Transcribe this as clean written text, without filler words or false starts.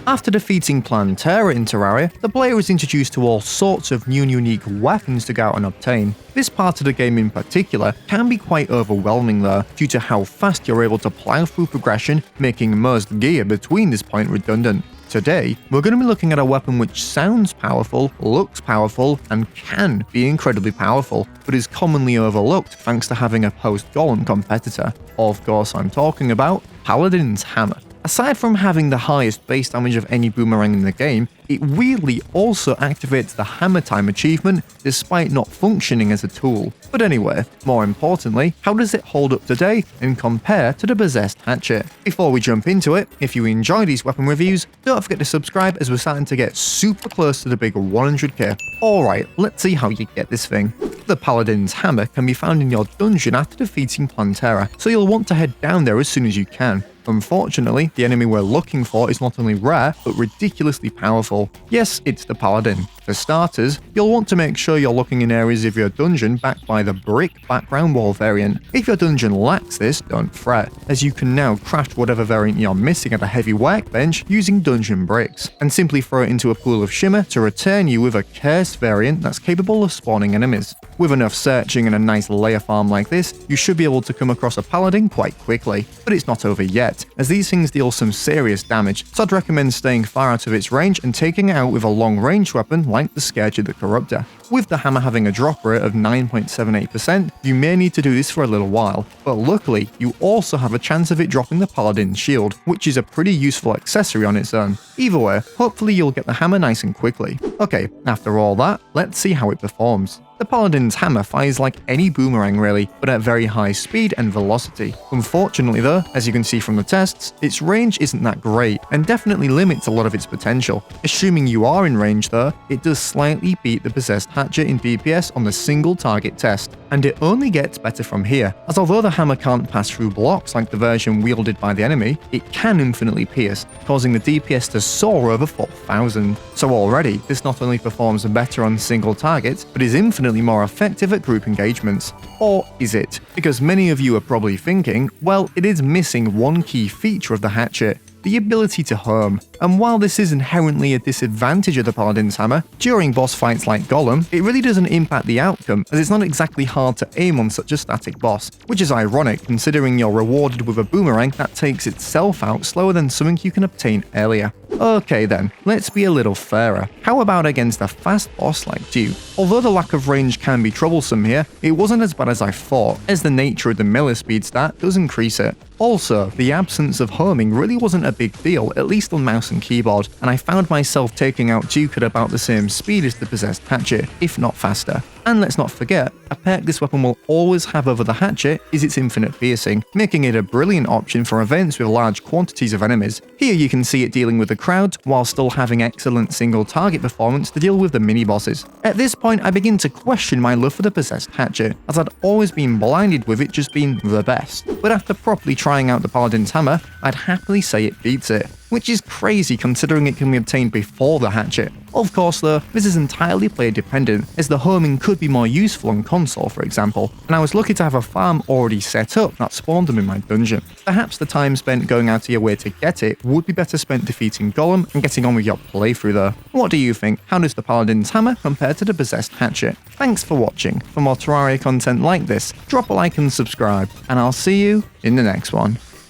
After defeating Plantera in Terraria, the player is introduced to all sorts of new and unique weapons to go out and obtain. This part of the game in particular can be quite overwhelming though, due to how fast you're able to plow through progression, making most gear between this point redundant. Today, we're going to be looking at a weapon which sounds powerful, looks powerful, and can be incredibly powerful, but is commonly overlooked thanks to having a Post Golem competitor. Of course, I'm talking about Paladins Hammer. Aside from having the highest base damage of any boomerang in the game, it weirdly also activates the Hammer Time achievement despite not functioning as a tool. But anyway, more importantly, how does it hold up today and compare to the Possessed Hatchet? Before we jump into it, if you enjoy these weapon reviews, don't forget to subscribe as we're starting to get super close to the big 100k. Alright, let's see how you get this thing. The Paladins Hammer can be found in your dungeon after defeating Plantera, so you'll want to head down there as soon as you can. Unfortunately, the enemy we're looking for is not only rare, but ridiculously powerful. Yes, it's the Paladin. For starters, you'll want to make sure you're looking in areas of your dungeon backed by the brick background wall variant. If your dungeon lacks this, don't fret, as you can now craft whatever variant you're missing at a heavy workbench using dungeon bricks, and simply throw it into a pool of shimmer to return you with a cursed variant that's capable of spawning enemies. With enough searching and a nice layer farm like this, you should be able to come across a Paladin quite quickly. But it's not over yet, as these things deal some serious damage, so I'd recommend staying far out of its range and taking it out with a long-range weapon like the Scourge of the Corruptor. With the hammer having a drop rate of 9.78%, you may need to do this for a little while, but luckily, you also have a chance of it dropping the Paladin's shield, which is a pretty useful accessory on its own. Either way, hopefully you'll get the hammer nice and quickly. Okay, after all that, let's see how it performs. The Paladin's Hammer fires like any boomerang really, but at very high speed and velocity. Unfortunately though, as you can see from the tests, its range isn't that great, and definitely limits a lot of its potential. Assuming you are in range though, it does slightly beat the Possessed Hatchet in DPS on the single target test. And it only gets better from here, as although the hammer can't pass through blocks like the version wielded by the enemy, it can infinitely pierce, causing the DPS to soar over 4,000. So already, this not only performs better on single targets, but is infinitely more effective at group engagements. Or is it? Because many of you are probably thinking, well, it is missing one key feature of the hatchet, the ability to home. And while this is inherently a disadvantage of the Paladin's Hammer, during boss fights like Golem, it really doesn't impact the outcome, as it's not exactly hard to aim on such a static boss, which is ironic considering you're rewarded with a boomerang that takes itself out slower than something you can obtain earlier. Okay then, let's be a little fairer. How about against a fast boss like Duke? Although the lack of range can be troublesome here, it wasn't as bad as I thought, as the nature of the melee speed stat does increase it. Also, the absence of homing really wasn't a big deal, at least on mouse and keyboard, and I found myself taking out Duke at about the same speed as the Possessed Hatchet, if not faster. And let's not forget, a perk this weapon will always have over the hatchet is its infinite piercing, making it a brilliant option for events with large quantities of enemies. Here you can see it dealing with the crowd, while still having excellent single target performance to deal with the mini-bosses. At this point I begin to question my love for the Possessed Hatchet, as I'd always been blinded with it just being the best. But after properly trying out the Paladin's Hammer, I'd happily say it beats it. Which is crazy considering it can be obtained before the hatchet. Of course though, this is entirely player dependent, as the homing could be more useful on console for example, and I was lucky to have a farm already set up that spawned them in my dungeon. Perhaps the time spent going out of your way to get it would be better spent defeating Golem and getting on with your playthrough though. What do you think? How does the Paladin's Hammer compare to the Possessed Hatchet? Thanks for watching. For more Terraria content like this, drop a like and subscribe, and I'll see you in the next one.